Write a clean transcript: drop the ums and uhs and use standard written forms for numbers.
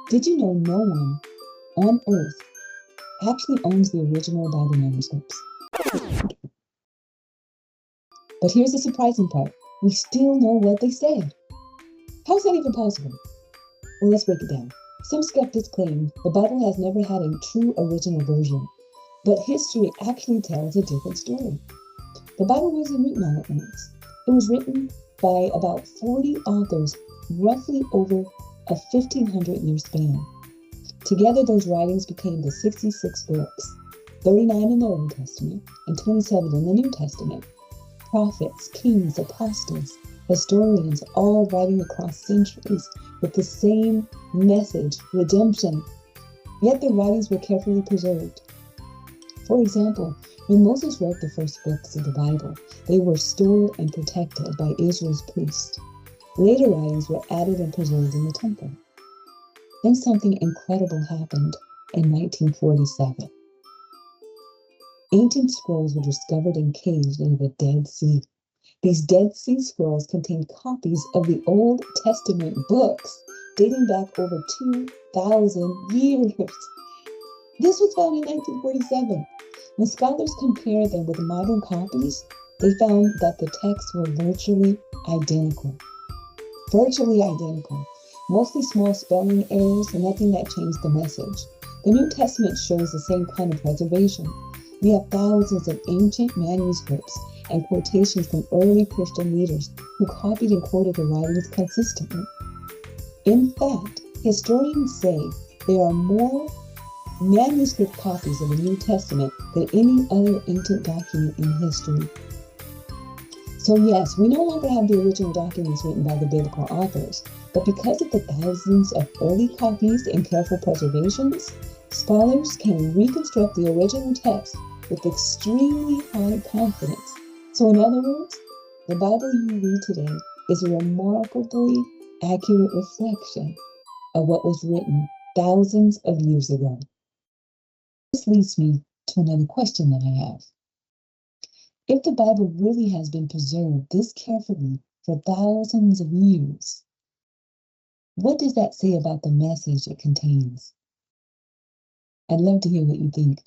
Did you know no one on earth actually owns the original Bible manuscripts? But here's the surprising part. We still know what they said. How is that even possible? Well, let's break it down. Some skeptics claim the Bible has never had a true original version, but history actually tells a different story. The Bible wasn't written all at once. It was written by about 40 authors, roughly over a 1,500-year span. Together, those writings became the 66 books, 39 in the Old Testament and 27 in the New Testament. Prophets, kings, apostles, historians, all writing across centuries with the same message, redemption. Yet the writings were carefully preserved. For example, when Moses wrote the first books of the Bible, they were stored and protected by Israel's priests. Later writings were added and preserved in the temple. Then something incredible happened in 1947. Ancient scrolls were discovered in caves in the Dead Sea. These Dead Sea Scrolls contained copies of the Old Testament books dating back over 2,000 years. This was found in 1947. When scholars compared them with modern copies, they found that the texts were virtually identical. Virtually identical. Mostly small spelling errors and nothing that changed the message. The New Testament shows the same kind of preservation. We have thousands of ancient manuscripts and quotations from early Christian leaders who copied and quoted the writings consistently. In fact, historians say there are more manuscript copies of the New Testament than any other ancient document in history. So yes, we no longer have the original documents written by the biblical authors, but because of the thousands of early copies and careful preservations, scholars can reconstruct the original text with extremely high confidence. So in other words, the Bible you read today is a remarkably accurate reflection of what was written thousands of years ago. This leads me to another question that I have. If the Bible really has been preserved this carefully for thousands of years, what does that say about the message it contains? I'd love to hear what you think.